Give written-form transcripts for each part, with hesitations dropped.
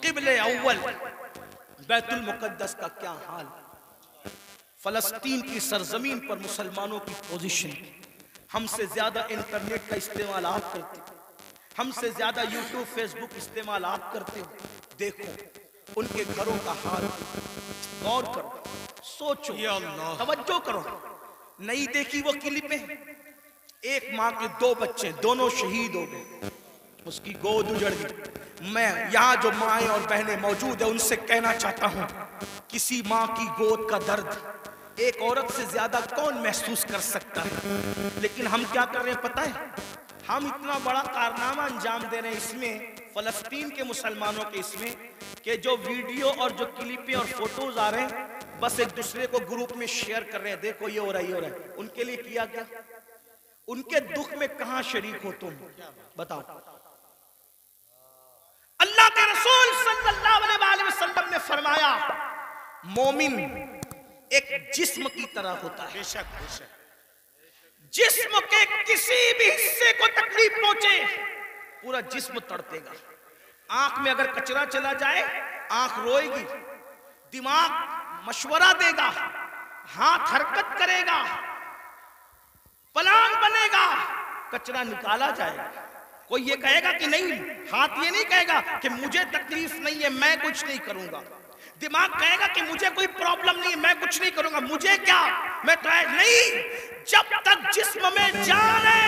क़िबले अव्वल बैतुल मुक़द्दस का क्या हाल, फ़लस्तीन की सरजमीन पर मुसलमानों की पोजीशन। हमसे ज्यादा इंटरनेट का इस्तेमाल आप करते हो, हमसे ज्यादा यूट्यूब फेसबुक इस्तेमाल आप करते हो। देखो उनके घरों का हाल, गौर करो, सोचो, तवज्जो करो। नहीं देखी वो क्लिपें? एक माँ के 2 बच्चे, दोनों शहीद हो गए, उसकी गोद उजड़ गई। मैं यहाँ जो माएँ और बहनें मौजूद है उनसे कहना चाहता हूँ, किसी माँ की गोद का दर्द एक औरत से ज्यादा कौन महसूस कर सकता है। लेकिन हम क्या कर रहे हैं पता है? हम इतना बड़ा कारनामा अंजाम दे रहे हैं इसमें, फलस्तीन के मुसलमानों के इसमें, कि जो वीडियो और जो क्लिपें और फोटोज आ रहे हैं बस एक दूसरे को ग्रुप में शेयर कर रहे हैं, देखो ये हो रहा है, ये हो रहा है। उनके लिए किया क्या? उनके दुख में कहां शरीक हो तुम? बताओ। अल्लाह के रसूल सल्लल्लाहु अलैहि वसल्लम ने फरमाया, मोमिन एक जिस्म की तरह होता है। जिस्म के किसी भी हिस्से को तकलीफ पहुंचे पूरा जिस्म तड़पेगा। आंख में अगर कचरा चला जाए आंख रोएगी, दिमाग मशवरा देगा, हाथ हरकत करेगा, प्लान बनेगा, कचरा निकाला जाएगा। कोई ये कहेगा कि नहीं, हाथ ये नहीं कहेगा कि मुझे तकलीफ नहीं है मैं कुछ नहीं करूंगा। दिमाग कहेगा कि मुझे कोई प्रॉब्लम नहीं है मैं कुछ नहीं करूंगा, मुझे क्या, मैं तो नहीं। जब तक जिस्म में जान है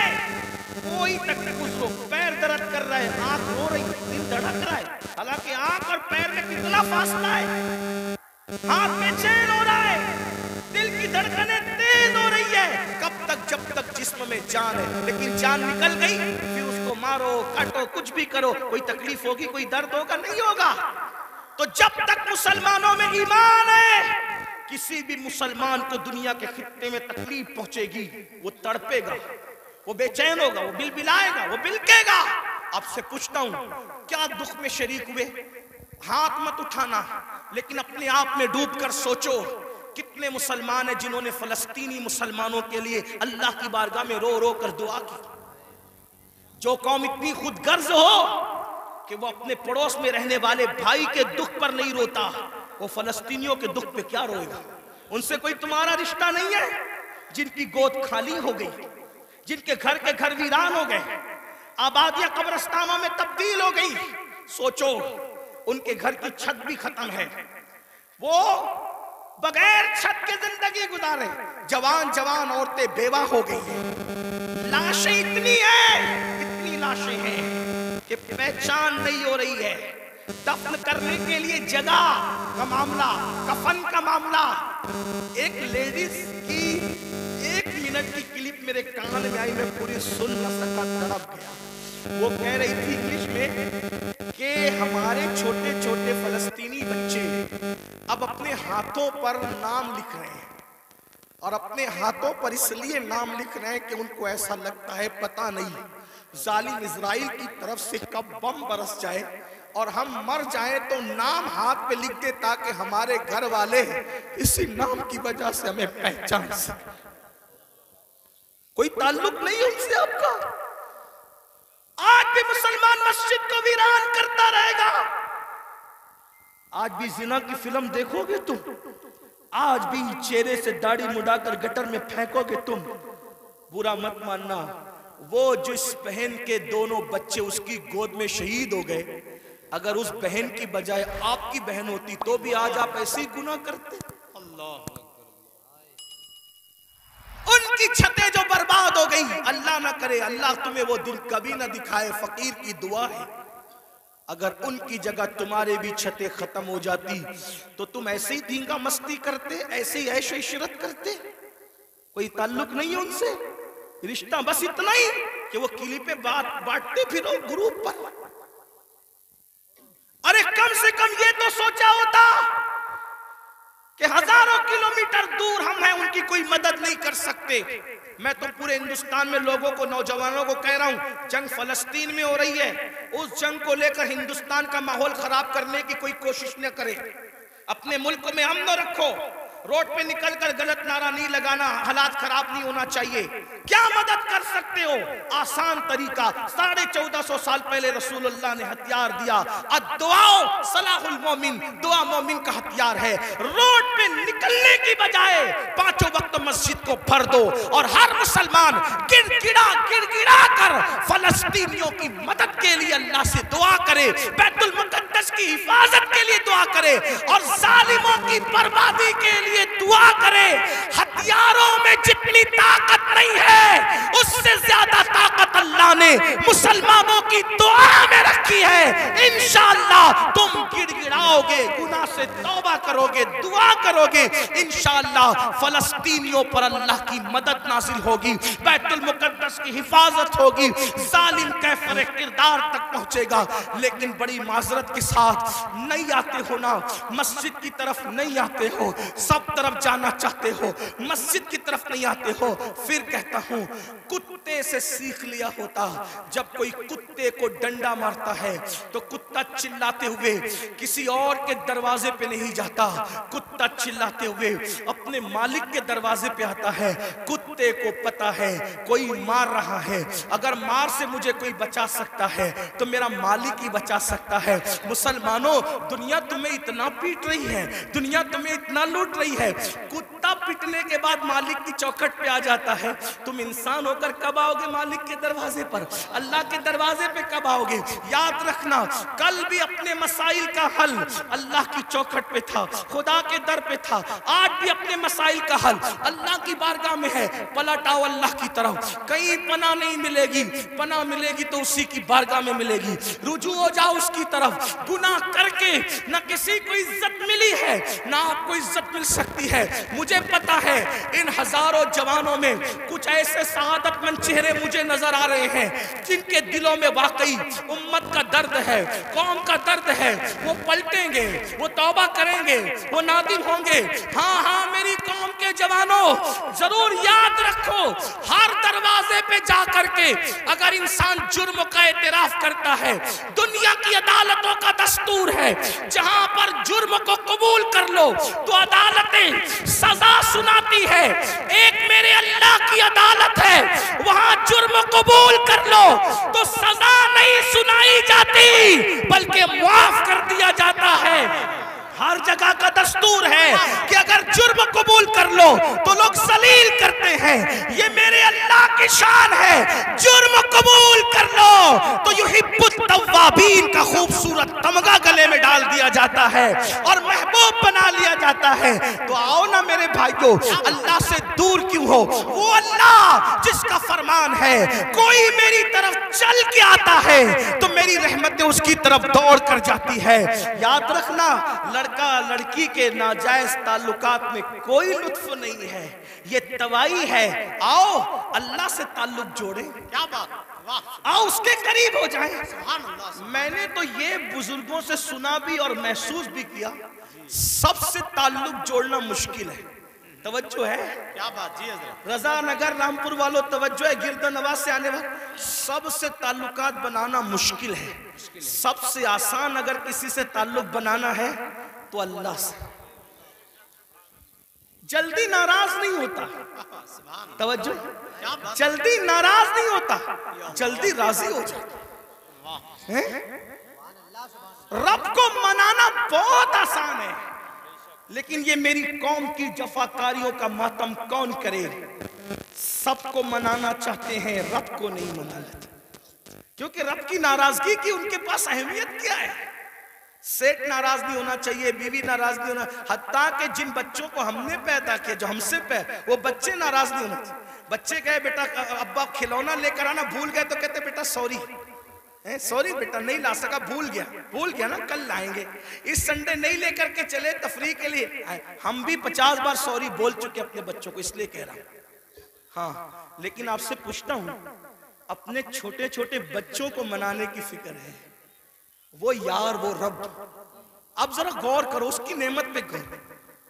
कोई तकलीफ, उसको पैर दर्द कर रहा है, आंख रो रही है, दिल धड़क रहा है, हालांकि आंख और पैर में कितना फासला है, हाथ में चैन हो रहा है, दिल की धड़कनें तेज हो रही है। कब तक? जब तक जिस्म में जान है। लेकिन जान निकल गई फिर उसको मारो काटो कुछ भी करो, कोई तकलीफ होगी, कोई दर्द होगा? नहीं होगा। तो जब तक मुसलमानों में ईमान है, किसी भी मुसलमान को दुनिया के खित्ते में तकलीफ पहुंचेगी वो तड़पेगा, वो बेचैन होगा, वो बिलबिलाएगा, वो बिलकेगा। आपसे पूछता हूं, क्या दुख में शरीक हुए? हाथ मत उठाना, लेकिन अपने आप में डूबकर सोचो, कितने मुसलमान हैं जिन्होंने फलस्तीनी मुसलमानों के लिए अल्लाह की बारगाह में रो रो कर दुआ की। जो कौम इतनी खुदगर्ज हो कि वो अपने पड़ोस में रहने वाले भाई के दुख पर नहीं रोता, वो फलस्तीनियों के दुख पे क्या रोएगा? उनसे कोई तुम्हारा रिश्ता नहीं है? जिनकी गोद खाली हो गई, जिनके घर के घर वीरान हो गए, आबादियां कब्रिस्तानों में तब्दील हो गई, सोचो उनके घर की छत भी खत्म है, वो बगैर छत के जिंदगी गुजारे। जवान जवान औरतें बेवा हो गई हैं, लाशें इतनी लाशें हैं कि पहचान नहीं हो रही है। दफन करने के लिए जगह का मामला, कफन का मामला। एक लेडीज की 1 मिनट की क्लिप मेरे कान में आई, मैं पूरी सुन न सका, तड़प गया। वो कह रही थी इंग्लिश में कि हमारे छोटे छोटे फलस्तीनी बच्चे अब अपने हाथों पर नाम लिख रहे हैं, और अपने हाथों पर इसलिए नाम लिख रहे हैं कि उनको ऐसा लगता है पता नहीं जालिम इजराइल की तरफ से कब बम बरस जाए और हम मर जाएं तो नाम हाथ पे लिख दे, ताकि हमारे घर वाले इसी नाम की वजह से हमें पहचान सके। कोई ताल्लुक नहीं उनसे आपका। आज भी मुसलमान मस्जिद को वीरान करता रहेगा। आज भी जिना की फिल्म देखोगे तुम, आज भी चेहरे से दाढ़ी मुड़ाकर गटर में फेंकोगे तुम। बुरा मत मानना, वो जिस बहन के 2 बच्चे उसकी गोद में शहीद हो गए, अगर उस बहन की बजाय आपकी बहन होती तो भी आज आप ऐसे ही गुनाह करते। अल्लाह, उनकी छतें जो बर्बाद हो गई, अल्लाह ना करे, अल्लाह तुम्हें वो दिन कभी ना दिखाए, फकीर की दुआ है। अगर उनकी जगह तुम्हारे भी छतें खत्म हो जाती तो तुम ऐसे ही धींगा मस्ती करते, ऐसे ही ऐशो इशरत करते। कोई ताल्लुक नहीं है उनसे, रिश्ता बस इतना ही कि वो क्लिपें बांटते फिरो ग्रुप पर। अरे कम से कम ये तो सोचा होता कि हजारों किलोमीटर दूर हम हैं, उनकी कोई मदद नहीं कर सकते। मैं तो पूरे हिंदुस्तान में लोगों को, नौजवानों को कह रहा हूं, जंग फलस्तीन में हो रही है, उस जंग को लेकर हिंदुस्तान का माहौल खराब करने की कोई कोशिश न करे। अपने मुल्क में अमन रखो, रोड पे निकलकर गलत नारा नहीं लगाना, हालात खराब नहीं होना चाहिए। क्या मदद कर सकते हो? आसान तरीका, 1450 साल पहले रसूलुल्लाह ने हथियार दिया, अद्दुआ सलाहुल मोमिन, दुआ मोमिन का हथियार है। रोड पे निकलने की बजाय 5 वक्त मस्जिद को भर दो और हर मुसलमान गिड़गिड़ा कर फलस्तीनियों की मदद के लिए अल्लाह से दुआ करे, बैतुल मुकद्दस की हिफाजत के लिए दुआ करे और जालिमों की बर्बादी के लिए दुआ करे। हथियारों में जितनी ताकत नहीं है, उससे ज्यादा ताकत अल्लाह ने मुसलमानों की दुआ में रखी है। इंशाअल्लाह तुम गिड़गिड़ाओगे, गुनाह से तौबा करोगे, दुआ करोगे, इंशाअल्लाह फलस्तीनियों पर अल्लाह की मदद नाजिल होगी, बैतुल मुकद्दस की हिफाजत होगी, जालिम कैफर किरदार तक पहुंचेगा। लेकिन बड़ी माजरत के साथ नहीं आते हो ना, मस्जिद की तरफ नहीं आते हो, सब तरफ जाना चाहते हो, मस्जिद की तरफ नहीं आते हो। फिर कहता हूं, कुत्ते से सीख लिया होता। जब कोई कुत्ते को डंडा मारता है तो कुत्ता चिल्लाते हुए किसी और के दरवाजे पे नहीं जाता, कुत्ता चिल्लाते हुए अपने मालिक के दरवाजे पे आता है। कुत्ते को पता है कोई मार रहा है, अगर मार से मुझे कोई बचा सकता है तो मेरा मालिक ही बचा सकता है। मुसलमानों, दुनिया तुम्हें इतना पीट रही है, दुनिया तुम्हें इतना लूट रही है, कुत्ता पिटने के बाद मालिक की चौखट पे आ जाता है। तुम इंसान होकर कब आओगे मालिक के दरवाजे पर, अल्लाह के दरवाजे पे कब आओगे? याद रखना, कल भी अपने मसाइल का हल अल्लाह की चौखट पे था, खुदा के दर पे था, आज भी अपने मसाइल का हल अल्लाह की बारगाह में है। पलट आओ अल्लाह की तरफ, कहीं पनाह नहीं मिलेगी, पनाह मिलेगी तो उसी की बारगाह में मिलेगी। रुजू हो जाओ उसकी तरफ। गुनाह करके ना किसी को इज्जत मिली है ना आपको इज्जत मिल सकती है। मुझे पता है इन हजारों जवानों में कुछ ऐसे शहादतमंद चेहरे मुझे नजर आ रहे हैं जिनके दिलों में वाकई उम्मत का दर्द है, कौम का दर्द है। वो पलटेंगे, वो तौबा करेंगे, वो नादिम होंगे। हाँ हाँ मेरी कौम के जवानों, जरूर याद रखो, हर दरवाजे पे जा करके अगर इंसान जुर्म का एतराफ करता है, दुनिया की अदालतों का दस्तूर है, जहां पर जुर्म को कबूल कर लो तो अदालतें सजा सुनाती है। एक मेरे अल्लाह की अदालत है, वहां जुर्म कबूल कर लो तो सजा नहीं सुनाई जाती बल्कि माफ कर दिया जाता है। हर जगह का दस्तूर है कि अगर जुर्म कबूल कर लो तो लोग जलील करते हैं। ये मेरे अल्लाह की शान है, जुर्म कबूल कर लो तो युहिब्बुत तव्वाबीन का खूबसूरत तमगा गले में डाल दिया जाता है और महबूब बना लिया जाता है। तो आओ ना मेरे भाइयों, अल्लाह से दूर क्यों हो? वो अल्लाह जिसका फरमान है कोई मेरी तरफ चल के आता है तो मेरी रहमतें उसकी तरफ दौड़ कर जाती है। याद रखना, लड़का लड़की के नाजायज ताल्लुकात में कोई लुत्फ नहीं है, ये तवाई है। आओ अल्लाह से ताल्लुक जोड़े। क्या बात, वाह, आओ उसके करीब हो जाए। मैंने तो ये बुजुर्गों से सुना भी और महसूस भी किया, सबसे ताल्लुक जोड़ना मुश्किल है। तवज्जो है? क्या बात जी हज़रत। रजा नगर रामपुर वालों तवज्जो है, गिरदनवाज से आने वाले सबसे ताल्लुकात बनाना मुश्किल है। सबसे आसान अगर किसी से ताल्लुक बनाना है तो अल्लाह से। जल्दी नाराज नहीं होता, तवज्जो, जल्दी नाराज नहीं होता, जल्दी राजी हो जाता है। रब को मनाना बहुत आसान है, लेकिन ये मेरी कौम की जफाकारियों का मातम कौन करे? सबको मनाना चाहते हैं, रब को नहीं मना लेते, क्योंकि रब की नाराजगी की उनके पास अहमियत क्या है? सेठ नाराज नहीं होना चाहिए, बीवी नाराज नहीं होना, हत्ता के जिन बच्चों को हमने पैदा किया, जो हमसे वो बच्चे नाराज नहीं होना चाहिए। बच्चे कहे बेटा अब्बा खिलौना लेकर आना, भूल गए तो कहते बेटा सॉरी, सॉरी बेटा नहीं ला सका, भूल गया ना, कल लाएंगे। इस संडे नहीं लेकर के चले तफरीह के लिए। हम भी 50 बार सॉरी बोल चुके अपने बच्चों को, इसलिए कह रहा हूं। हाँ, लेकिन आपसे पूछता हूं, अपने छोटे छोटे बच्चों को मनाने की फिक्र है? वो यार, वो रब, अब जरा गौर करो उसकी नेमत पे गौर।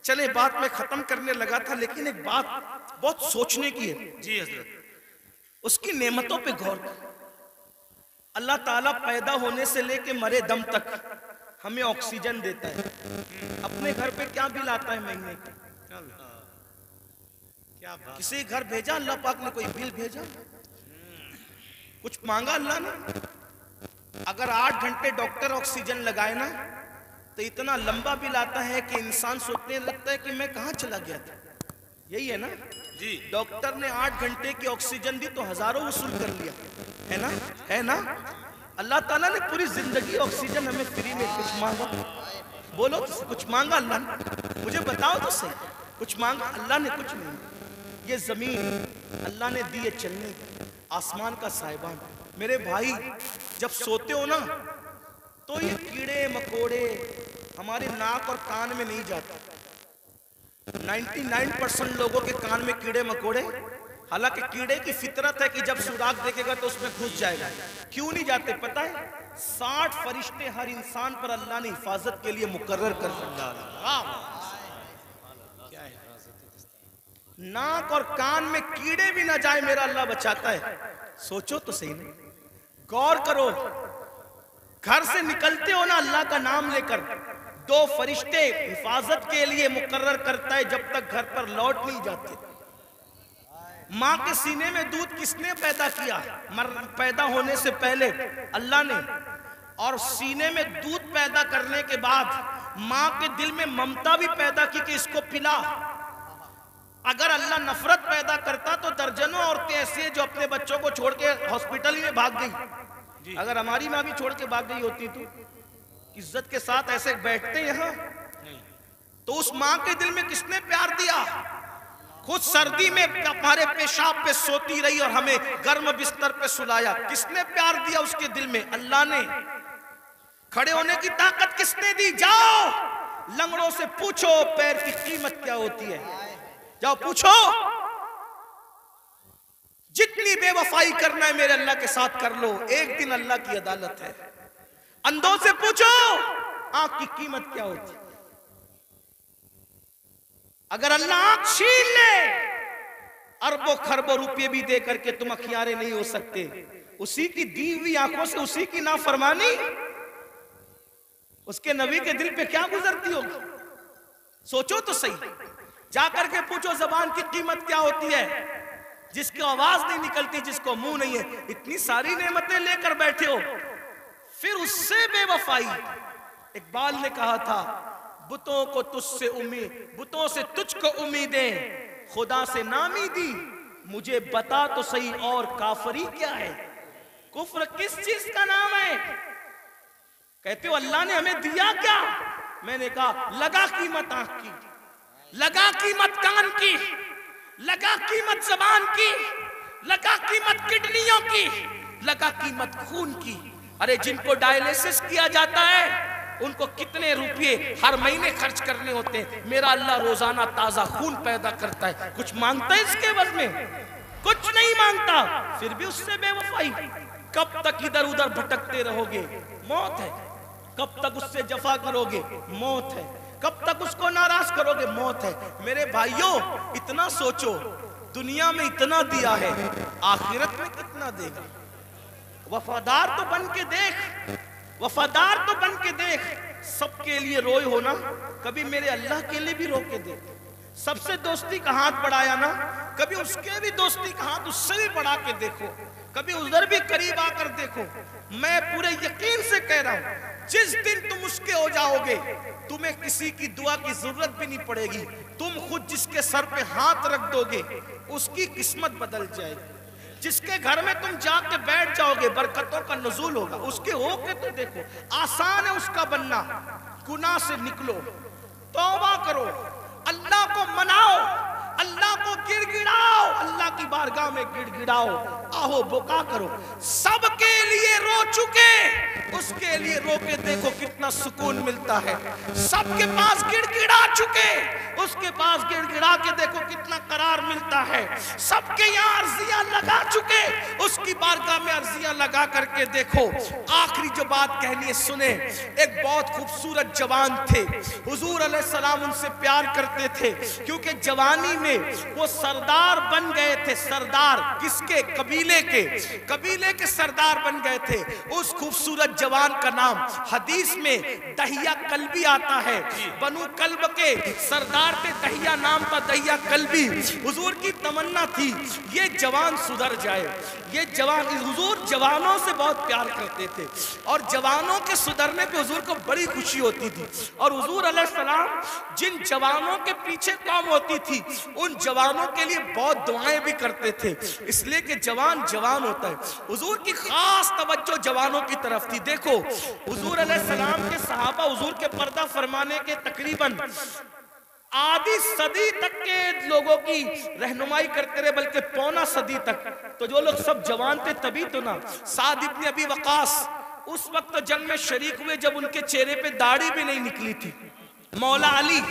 चले बात में खत्म करने लगा था, लेकिन एक बात बहुत सोचने की है जी हजरत। उसकी नेमतों पे गौर करो। अल्लाह ताला पैदा होने से लेके मरे दम तक हमें ऑक्सीजन देता है। अपने घर पे क्या बिल आता है महीने का? क्या बात। किसी घर भेजा अल्लाह पाक ने, कोई बिल भेजा, कुछ मांगा अल्लाह ने। अगर 8 घंटे डॉक्टर ऑक्सीजन लगाए ना तो इतना लंबा बिल आता है कि इंसान सोचने लगता है कि मैं कहां चला गया था। यही है ना जी। डॉक्टर ने 8 घंटे की ऑक्सीजन दी तो हजारों वसूल कर लिया, है ना, है ना। अल्लाह ताला ने पूरी जिंदगी ऑक्सीजन हमें फ्री में। कुछ मांगा, बोलो तो कुछ मांगा अल्लाह ने, मुझे बताओ तो सही, कुछ मांगा अल्लाह ने? कुछ नहीं। ये जमीन अल्लाह ने दी है चलने, आसमान का साहिबान। मेरे भाई जब सोते हो ना तो ये कीड़े मकोड़े हमारे नाक और कान में नहीं जाते। 99% लोगों के कान में कीड़े मकोड़े, हालांकि कीड़े की फितरत है कि जब सुराख देखेगा तो उसमें घुस जाएगा। क्यों नहीं जाते पता है? 60 फरिश्ते हर इंसान पर अल्लाह ने हिफाजत के लिए मुकर्रर कर रखा है। नाक और कान में कीड़े भी ना जाए मेरा अल्लाह बचाता है। सोचो तो सही, नहीं गौर करो। घर से निकलते हो ना अल्लाह का नाम लेकर, 2 फरिश्ते हिफाजत के लिए मुकर्रर करता है जब तक घर पर लौट नहीं जाते। माँ के सीने में दूध किसने पैदा किया? पैदा होने से पहले अल्लाह ने, और सीने में दूध पैदा करने के बाद माँ के दिल में ममता भी पैदा की कि इसको पिला। अगर अल्लाह नफरत पैदा करता तो दर्जनों औरतें ऐसी हैं जो अपने बच्चों को छोड़ के हॉस्पिटल में भाग गई। अगर हमारी माँ भी छोड़ के भाग गई होती तो इज्जत के साथ ऐसे बैठते यहाँ? तो उस माँ के दिल में किसने प्यार दिया? खुद सर्दी में हमारे पेशाब पे सोती रही और हमें गर्म बिस्तर पे सुलाया। किसने प्यार दिया उसके दिल में? अल्लाह ने। खड़े होने की ताकत किसने दी? जाओ लंगड़ों से पूछो पैर की कीमत क्या होती है, जाओ पूछो। जितनी बेवफाई करना है मेरे अल्लाह के साथ कर लो, एक दिन अल्लाह की अदालत है। अंधों से पूछो आंख की कीमत क्या होती है। अगर अल्लाह आंख छीन ले, अरबों खरबों रुपये भी दे करके तुम अखियारे नहीं हो सकते। उसी की दी हुई आंखों से उसी की नाफरमानी उसके नबी के दिल पे क्या गुजरती होगी? सोचो तो सही। जाकर के पूछो जबान की कीमत क्या होती है, जिसकी आवाज नहीं निकलती, जिसको मुंह नहीं है, इतनी सारी नेमतें लेकर बैठे हो, फिर उससे बेवफाई। इकबाल ने कहा था बुतों को तुझसे उम्मीद, बुतों से तुझको उम्मीदें, खुदा से नामी दी, मुझे बता तो सही और काफरी क्या है? कुफ्र किस चीज का नाम है? कहते हो अल्लाह ने हमें दिया क्या? मैंने कहा लगा कीमत आंख की, लगा कीमत कान की, लगा कीमत जबान की, लगा कीमत किडनियों की, लगा कीमत खून की। अरे जिनको डायलिसिस किया जाता है उनको कितने रुपये हर महीने खर्च करने होते हैं। मेरा अल्लाह रोजाना ताजा खून पैदा करता है। कुछ मांगता है इसके एवज में? कुछ नहीं मांगता, फिर भी उससे बेवफाई। कब तक इधर उधर भटकते रहोगे? मौत है। कब तक उससे जफा करोगे? मौत है। कब तक उसको नाराज करोगे? मौत है। मेरे भाइयों इतना सोचो, दुनिया में इतना दिया है, आखिरत में कितना देगा? वफादार तो बन के देख, वफादार तो बन के देख। सबके लिए रोए हो ना, कभी मेरे अल्लाह के लिए भी रो के देख। सबसे दोस्ती का हाथ बढ़ाया ना, कभी उसके भी दोस्ती का हाथ उससे भी बढ़ा के देखो। कभी उधर भी करीब आकर देखो। मैं पूरे यकीन से कह रहा हूं, जिस दिन तुम उसके हो जाओगे तुम्हें किसी की दुआ की जरूरत भी नहीं पड़ेगी। तुम खुद जिसके सर पे हाथ रख दोगे उसकी किस्मत बदल जाएगी। जिसके घर में तुम जाके बैठ जाओगे बरकतों का नुज़ूल होगा। उसके होके तो देखो, आसान है उसका बनना। गुनाह से निकलो, तौबा करो, अल्लाह को मनाओ, अल्लाह को गिड़गिड़ाओ, अल्लाह की बारगाह में गिड़गिड़ाओ, आओ बुका करो। सबके लिए रो चुके, उसके लिए रो के देखो कितना सुकून मिलता है। सबके पास गिड़गिड़ा चुके, उसके पास गिड़गिड़ा के देखो कितना करार मिलता है। सबके यहाँ अर्जियां लगा चुके, उसकी बारगाह में अर्जियां लगा करके देखो। आखिरी जो बात कहनी है सुने। एक बहुत खूबसूरत जवान थे, हुजूर अलैहिस्सलाम उनसे प्यार करते थे, क्योंकि जवानी में के वो सरदार बन गए थे। सरदार किसके? कबीले के, कबीले के सरदार बन गए थे। उस खूबसूरत जवान का नाम हदीस में दहिया कल्बी आता है। बनु कल्ब के सरदार थे, दहिया नाम था, दहिया कल्बी। हुजूर की तमन्ना थी ये जवान सुधर जाए, ये जवान। हुजूर जवानों से बहुत प्यार करते थे और जवानों के सुधरने पे हुजूर को बड़ी खुशी होती थी। और हुजूर अलैहिस्सलाम जिन जवानों के पीछे काम होती थी उन जवानों के लिए बहुत दुआएं भी करते थे, इसलिए कि जवान जवान होता है। हुजूर की खास तवज्जो जवानों की तरफ थी। देखो हुजूर अलैहिस्सलाम के सहाबा हुजूर के पर्दा फरमाने के तकरीबन आधी सदी तक के लोगों की रहनुमाई करते रहे, बल्कि पौना सदी तक। तो जो लोग सब जवान थे तभी तो ना। साद इब्न अबी वकास उस वक्त जंग में शरीक हुए जब उनके चेहरे पे दाढ़ी भी नहीं निकली थी। मौला अली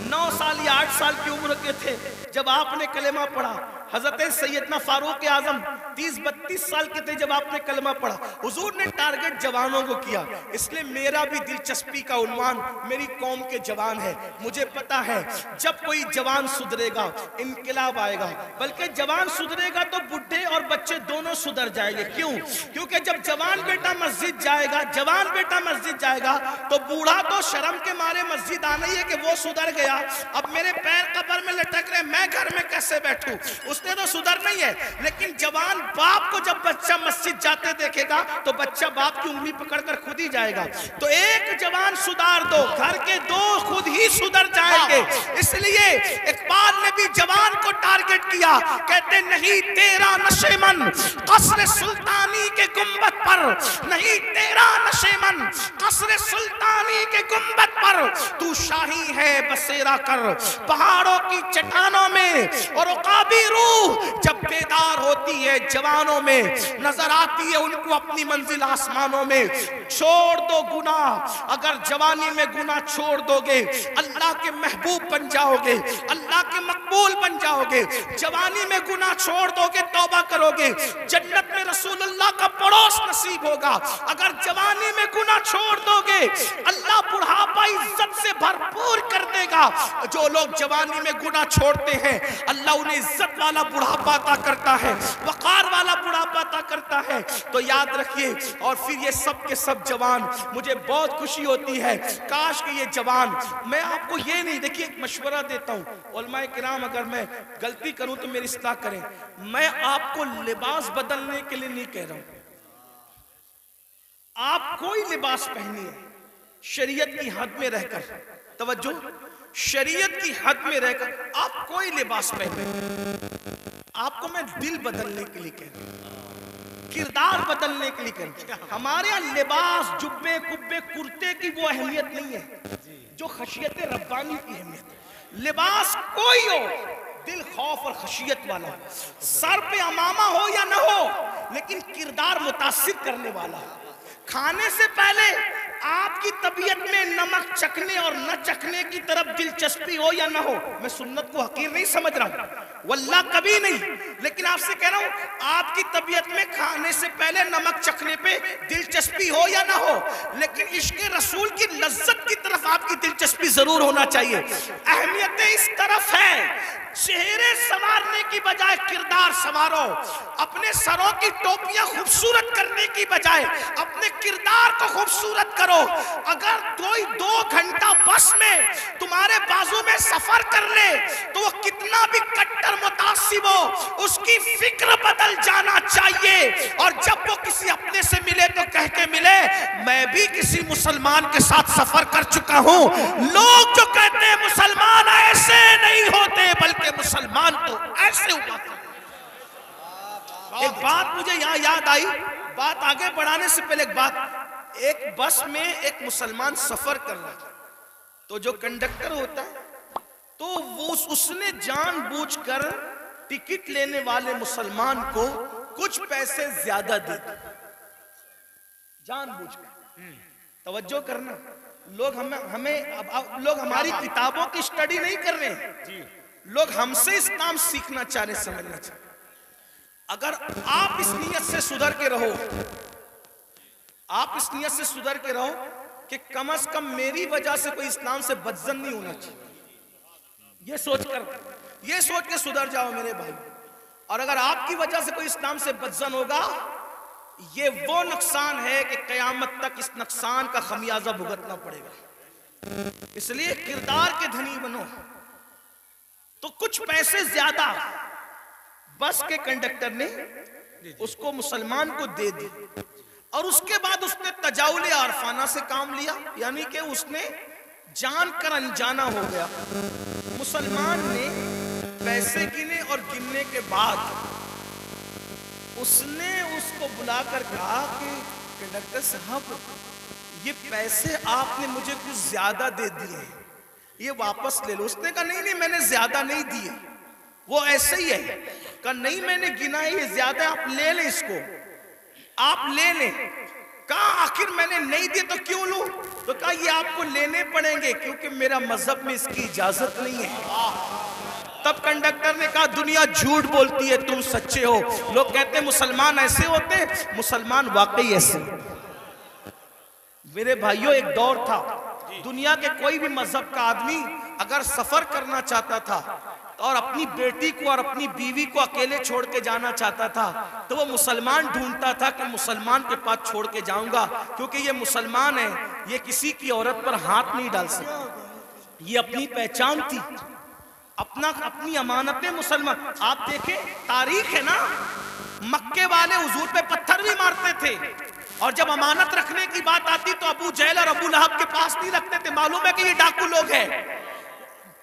9 साल या 8 साल की उम्र के थे जब आपने कलेमा पढ़ा। हजरत सैयदना फारूक आजम 30-32 साल के थे जब आपने कलमा पढ़ा। हुजूर ने टारगेट जवानों को किया, इसलिए मेरा भी दिलचस्पी का उन्वान मेरी कौम के जवान है। मुझे पता है जब कोई जवान सुधरेगा इनकलाब आएगा, बल्कि जवान सुधरेगा तो बुढ़े और बच्चे दोनों सुधर जाएंगे। क्यों? क्योंकि जब जवान बेटा मस्जिद जाएगा, जवान बेटा मस्जिद जाएगा तो बूढ़ा तो शर्म के मारे मस्जिद आना ही है कि वो सुधर गया, अब मेरे पैर कब्र में लटक रहे, मैं घर में कैसे बैठूं? उसने तो सुधर नहीं है। लेकिन जवान बाप को जब बच्चा मस्जिद जाते देखेगा तो बच्चा बाप की उंगली पकड़कर खुद ही जाएगा। तो एक जवान सुधार दो, घर के 2 खुद ही सुधर जाएंगे। इसलिए इकबाल ने भी जवान को टारगेट किया, कहते नहीं तेरा नशेमन कसर सुल्तानी के गुंबद पर, नहीं तेरा नशेमन कसर सुल्तानी के गुंबद पर, तू शाही है बसेरा कर पहाड़ों की चट्टानों में। और उकाबी रूह जब बेदार होती है जवानों में, नजर आती है उनको अपनी मंजिल आसमानों में। छोड़ दो गुनाह, अगर जवानी में गुनाह छोड़ दोगे अल्लाह के महबूब बन जाओगे, अल्लाह के मकबूल बन जाओगे। जवानी में गुनाह छोड़ दोगे, तौबा करोगे, जन्नत में रसूलुल्लाह का पड़ोस नसीब होगा। अगर जवानी में गुनाह छोड़ दोगे अल्लाह बुढ़ापा इज्जत से भरपूर कर देगा। जो लोग जवानी में गुनाह छोड़ते हैं अल्लाह उन्हें इज्जत वाला बुढ़ापा अता करता है, वकार वाला बुढ़ापा अता करता है। तो याद रखिए। और फिर ये सब के सब जवान, मुझे बहुत खुशी होती है काश कि ये जवान, मैं आपको ये नहीं, देखिए एक मशवरा देता हूँ उलमाए किराम, अगर मैं गलती करूं तो मेरी इस्लाह करें। मैं आपको लिबास बदलने के लिए नहीं कह रहा हूं, आप कोई लिबास पहनिए शरीयत की हद में रहकर, तवज्जो, शरीयत की हद में रहकर आप कोई लिबास पहने। आपको मैं दिल बदलने के लिए कह रहा हूं, किरदार बदलने के लिए कह रहा हूं। हमारे यहाँ लिबास, जुब्बे कुब्बे कुर्ते की वो अहमियत नहीं है जो खशियत रब्बानी की अहमियत है। लिबास कोई हो, दिल खौफ और खशियत वाला हो, सर पे अमामा हो या ना हो, लेकिन किरदार मुतासिर करने वाला हो। खाने से पहले आपकी तबीयत में नमक चखने और न चखने की तरफ दिलचस्पी हो या ना हो, मैं सुन्नत को हकीर नहीं समझ रहा हूं, वल्लाह कभी नहीं, लेकिन आपसे कह रहा हूं आपकी तबीयत में खाने से पहले नमक चखने पे दिलचस्पी हो या ना हो, लेकिन इश्क रसूल की लज्जत की तरफ आपकी दिलचस्पी जरूर होना चाहिए। अहमियत इस तरफ है, चेहरे संवारने की बजाय किरदार संवारो। अपने सरों की टोपियां खूबसूरत करने की बजाय अपने किरदार को खूबसूरत करो। अगर कोई 2 घंटा बस में तुम्हारे बाजू में सफर कर ले तो वो कितना भी कट्टर मुतासिब हो, उसकी फिक्र बदल जाना चाहिए। और जब वो किसी अपने से मिले तो कह के मिले, मैं भी किसी मुसलमान के साथ सफर कर चुका हूं। लोग जो कहते हैं मुसलमान ऐसे नहीं होते, बल्कि मुसलमान तो ऐसे हुआ। एक बात मुझे यहाँ याद आई, बात आगे बढ़ाने से पहले एक बात, एक बस में एक मुसलमान सफर कर रहा था, तो जो कंडक्टर होता है तो वो उसने जानबूझकर टिकट लेने वाले मुसलमान को कुछ पैसे ज्यादा दे दिए, जानबूझकर। तवज्जो करना, लोग लोग हमारी किताबों की स्टडी नहीं कर रहे हैं, लोग हमसे इस्लाम सीखना चाह रहे, समझना चाह रहे। अगर आप इस नियत से सुधर के रहो, आप इस नियत से सुधर के रहो कि कम से कम मेरी वजह से कोई इस्लाम से बदजन नहीं होना चाहिए, ये सोचकर ये सोच के सुधर जाओ मेरे भाई। और अगर आपकी वजह से कोई इस्लाम से बदजन होगा, ये वो नुकसान है कि कयामत तक इस नुकसान का खमियाजा भुगतना पड़ेगा। इसलिए किरदार के धनी बनो। तो कुछ पैसे ज्यादा बस के कंडक्टर ने उसको मुसलमान को दे दी और उसके बाद उसने तजाउल आरफाना से काम लिया, यानी कि उसने जानकर अनजाना हो गया। मुसलमान ने पैसे गिने और गिनने के बाद उसने उसको बुलाकर कहा कि कंडक्टर साहब, ये पैसे आपने मुझे कुछ ज्यादा दे दिए, ये वापस ले लो। उसने कहा नहीं नहीं, मैंने ज्यादा नहीं दिए, वो ऐसे ही है। कहा नहीं, मैंने गिना है, ये ज्यादा, आप ले लें इसको, आप ले लें। कहा आखिर मैंने नहीं दिए तो क्यों लूं? तो कहा ये आपको लेने पड़ेंगे क्योंकि मेरा मजहब में इसकी इजाजत नहीं है। तब कंडक्टर ने कहा दुनिया झूठ बोलती है, तुम सच्चे हो। लोग कहते हैं मुसलमान ऐसे होते, मुसलमान वाकई ऐसे। मेरे भाइयों, एक दौर था, दुनिया के कोई भी मजहब का आदमी अगर सफर करना चाहता था और अपनी बेटी को और अपनी बीवी को अकेले छोड़ के जाना चाहता था, तो वो मुसलमान ढूंढता था कि मुसलमान के पास छोड़ के जाऊंगा, क्योंकि ये मुसलमान है, ये किसी की औरत पर हाथ नहीं डाल सकता। ये अपनी पहचान थी, अपनी अमानतें मुसलमान। आप देखें, तारीख है ना, मक्के वाले हुजूर पे पत्थर भी मारते थे, और जब अमानत रखने की बात आती तो अबू जहल और अबू लहब के पास नहीं रखते थे। मालूम है कि ये डाकू लोग हैं।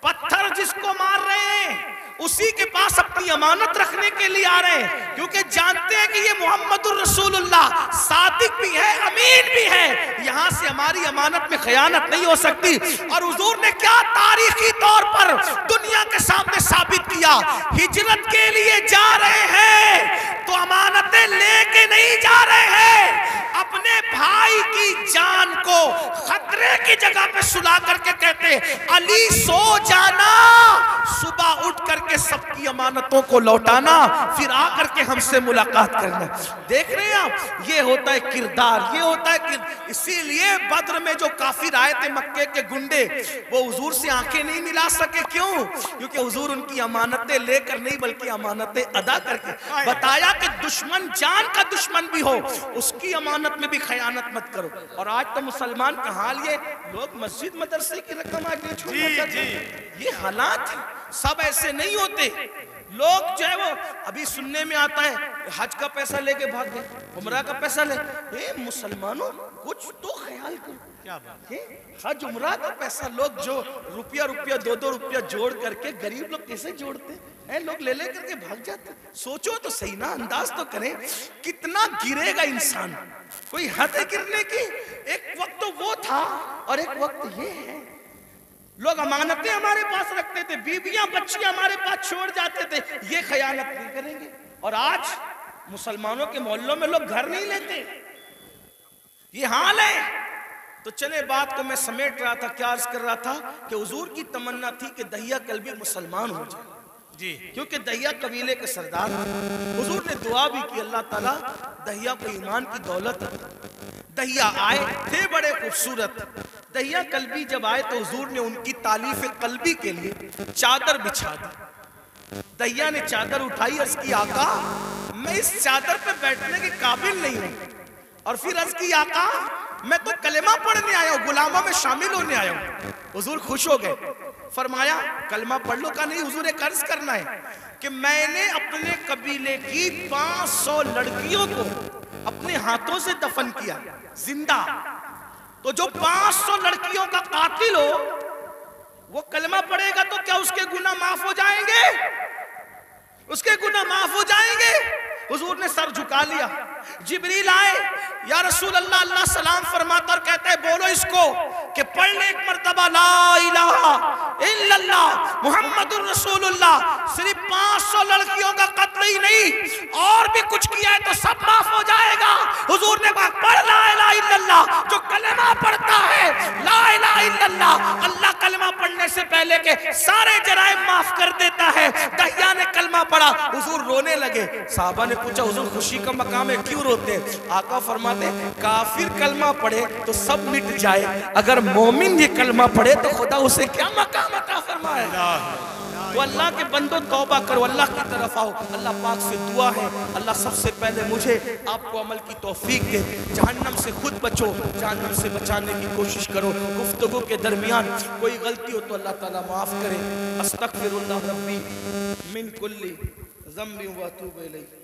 पत्थर जिसको मार रहे हैं उसी के पास अपनी अमानत रखने के लिए आ रहे हैं, क्योंकि जानते हैं कि ये मुहम्मदुर रसूलुल्लाह सादिक भी है, अमीन भी है, यहां से हमारी अमानत में खयानत नहीं हो सकती। और हुजूर ने क्या तारीखी तौर पर दुनिया के सामने साबित किया, हिजरत के लिए जा रहे हैं तो अमानतें लेके नहीं जा रहे हैं, अपने भाई की जान को खतरे की जगह पे सुला करके कहते अली सो जाना, सुबह उठ करके सबकी अमानतों को लौटाना, फिर आकर के हमसे मुलाकात करना। देख रहे हैं आप, ये होता है किरदार, ये होता है कि इसीलिए बद्र में जो काफिर आए थे मक्के के गुंडे, वो हुजूर से आंखें नहीं मिला सके। क्यों? क्योंकि हुजूर उनकी अमानतें लेकर नहीं बल्कि अमानतें अदा करके बताया कि दुश्मन जान का दुश्मन भी हो, उसकी अमानत में भी खयानत मत करो। और आज तो मुसलमान का हाल ये, लोग मस्जिद मदरसे की रकम आगे छोड़ देते हैं। ये हालात सब ऐसे नहीं होते। लोग जो है वो अभी सुनने में आता है हज का पैसा लेके भाग गए, उमरा का पैसा ले। मुसलमानों कुछ तो ख्याल करो, क्या बात है? हज उमरा का पैसा लोग जो रुपया 2-2 रुपया जोड़ करके, गरीब लोग कैसे जोड़ते हैं, लोग ले ले करके भाग जाते। सोचो तो सही ना, अंदाज तो करें कितना गिरेगा इंसान। कोई हद है गिरने की। एक वक्त तो वो था और एक वक्त ये है। लोग अमानतें हमारे पास रखते थे, बीबियां बच्चियां हमारे पास छोड़ जाते थे, ये खयानत नहीं करेंगे। और आज मुसलमानों के मोहल्लों में लोग घर नहीं लेते, ये हाल है। तो चले बात को मैं समेट रहा था, क्या अर्ज कर रहा था कि हुजूर की तमन्ना थी कि दहिया कल्बी मुसलमान हो जाए जी, क्योंकि दहिया कबीले के सरदार। हुजूर ने दुआ भी की, अल्लाह ताला दहिया को ईमान की दौलत। दहिया आए थे बड़े खूबसूरत, दहिया कल्बी जब आए तो हुजूर ने उनकी तालीफ कल्बी के लिए चादर बिछा दी। दहिया ने चादर उठाई, अर्ज की आका मैं इस चादर पे बैठने के काबिल नहीं हूं। और फिर अर्ज की आका मैं तो कलेमा पढ़ने आया हूं, गुलामों में शामिल होने आया हूं। हुजूर खुश हो गए, फरमाया कलमा पढ़ लो। का नहीं, हुजूर एक अर्ज करना है कि मैंने अपने कबीले की 500 लड़कियों को अपने हाथों से दफन किया जिंदा। तो जो 500 लड़कियों का कातिल हो वो कलमा पढ़ेगा तो क्या उसके गुनाह माफ हो जाएंगे? उसके गुनाह माफ हो जाएंगे। हुजूर ने सर झुका लिया। जिब्रील आए, या रसूल अल्लाह, अल्लाह सलाम फरमाता और कहता है बोलो इसको कि पढ़ ले एक मर्तबा ला इलाहा इल्लल्लाह मुहम्मदुर रसूलुल्लाह। सिर्फ 500 लड़कियों का कत्ल ही नहीं और भी कुछ किया है तो सब माफ हो जाएगा। हुजूर ने कहा पढ़ ला इलाहा इल्लल्लाह। जो कलमा पढ़ता है ला इलाहा इल्लल्लाह, अल्लाह कलमा पढ़ने से पहले के सारे जराइम माफ कर देता है। दहिया ने कलमा पढ़ा, हुजूर रोने लगे। साहबा ने पूछा हुजूर खुशी का मकाम है, क्यों रोते हैं? आका फरमाते काफिर कलमा पढ़े तो सब मिट जाए, अगर मोमिन ये कलमा पढ़े तो खुदा उसे क्या मकाम अता फरमाए। तो अल्लाह के बंदो तौबा करो, अल्लाह की तरफ आओ। अल्लाह पाक से दुआ है, अल्लाह सबसे पहले मुझे आपको अमल की तौफीक दे। जहन्नम से खुद बचो, जहन्नम से बचाने की कोशिश करो। गुफ्तगू के दरमियान कोई गलती हो तो अल्लाह ताला माफ़ करे। अस्तगफिरुल्लाह रब्बी मिन कुल्ली ज़म्बिन व अतूबु इलैह।